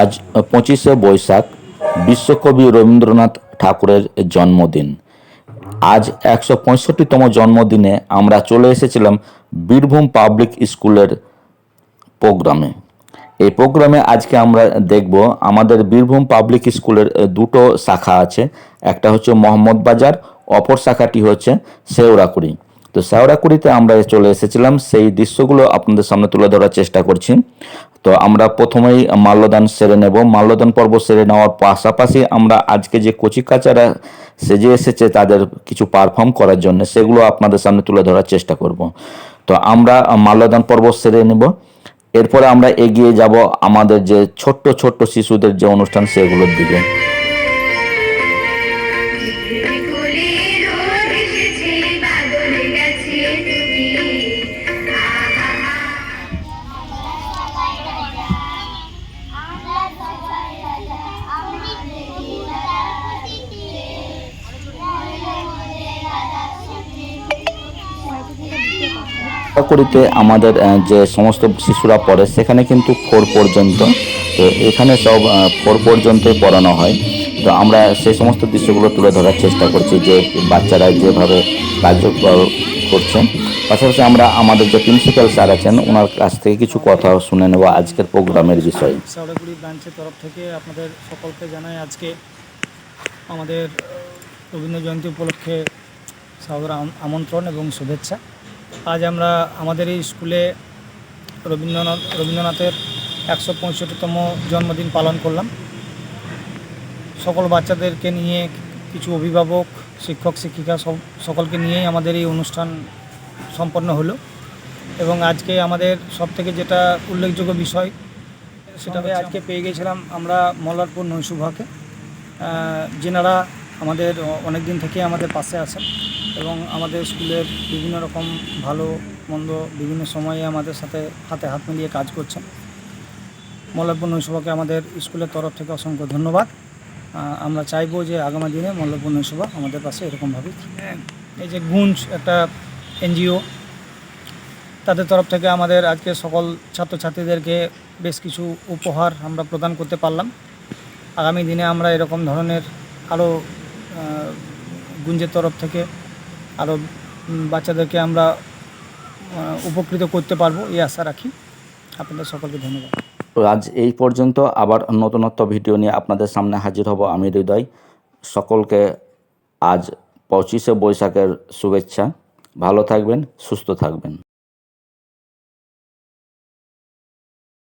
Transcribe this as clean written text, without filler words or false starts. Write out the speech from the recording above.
আজ 25শে বৈশাখ বিশ্বকবি রবীন্দ্রনাথ ঠাকুরের জন্মদিন। আজ 165তম জন্মদিনে আমরা চলে এসেছিলাম বীরভূম পাবলিক স্কুলের প্রোগ্রামে। এই প্রোগ্রামে আজকে আমরা দেখব আমাদের বীরভূম পাবলিক স্কুলের দুটো শাখা আছে, একটা হচ্ছে মোহাম্মদ বাজার, অপর শাখাটি হচ্ছে শেওড়াকুড়ি। তো শেওড়াকুড়িতে আমরা চলে এসেছিলাম, সেই দৃশ্যগুলো আপনাদের সামনে তুলে ধরার চেষ্টা করছি। তো আমরা প্রথমেই মাল্যদান সেরে নেব। মাল্যদান পর্ব সেরে নেওয়ার পাশাপাশি আমরা আজকে যে কচিকাচারা সেজে এসেছে তাদের কিছু পারফর্ম করার জন্য সেগুলো আপনাদের সামনে তুলে ধরার চেষ্টা করব। তো আমরা মাল্যদান পর্ব সেরে নেব, এরপরে আমরা এগিয়ে যাব আমাদের যে ছোট্ট ছোট্ট শিশুদের যে অনুষ্ঠান সেগুলোর দিকে। করিতে আমাদের যে সমস্ত শিশুরা পড়ে সেখানে কিন্তু 4 পর্যন্ত, তো এখানে সব 4 পর্যন্তই পড়ানো হয়। তো আমরা সেই সমস্ত দৃশ্যগুলো তুলে ধরার চেষ্টা করছি যে বাচ্চারা যেভাবে কার্য করছে। পাশাপাশি আমরা আমাদের যে প্রিন্সিপাল স্যার আছেন ওনার কাছ থেকে কিছু কথা শুনে নেব আজকের প্রোগ্রামের বিষয়ে। শেওড়াকুড়ি ব্রাঞ্চের তরফ থেকে আপনাদের সকলকে জানাই আজকে আমাদের রবীন্দ্র জয়ন্তী উপলক্ষে সাদর আমন্ত্রণ এবং শুভেচ্ছা। আজ আমরা আমাদের এই স্কুলে রবীন্দ্রনাথের 165তম জন্মদিন পালন করলাম। সকল বাচ্চাদেরকে নিয়ে, কিছু অভিভাবক, শিক্ষক শিক্ষিকা সকলকে নিয়েই আমাদের এই অনুষ্ঠান সম্পন্ন হলো। এবং আজকে আমাদের সবথেকে যেটা উল্লেখযোগ্য বিষয় সেটা আজকে পেয়ে গেছিলাম আমরা মল্লারপুর নৈশুভাকে, যেনারা আমাদের অনেক দিন থেকে আমাদের পাশে আছেন এবং আমাদের স্কুলের বিভিন্ন রকম ভালো মন্দ বিভিন্ন সময়ে আমাদের সাথে হাতে হাত মিলিয়ে কাজ করছেন। মল্লারপুর নৈশুভাকে আমাদের স্কুলের তরফ থেকে অসংখ্য ধন্যবাদ। আমরা চাইবো যে আগামী দিনে মল্লারপুর নৈশুভা আমাদের পাশে এরকমভাবেই। এই যে গুঞ্জ একটা এনজিও, তাদের তরফ থেকে আমাদের আজকে সকল ছাত্রছাত্রীদেরকে বেশ কিছু উপহার আমরা প্রদান করতে পারলাম। আগামী দিনে আমরা এরকম ধরনের আরও গুঞ্জের তরফ থেকে আরও বাচ্চাদেরকে আমরা উপকৃত করতে পারবো এই আশা রাখি। আপনাদের সকলকে ধন্যবাদ। আজ এই পর্যন্ত, আবার নতুনত্ব ভিডিও নিয়ে আপনাদের সামনে হাজির হব আমি হৃদয়। সকলকে আজ 25শে বৈশাখের শুভেচ্ছা। ভালো থাকবেন, সুস্থ থাকবেন।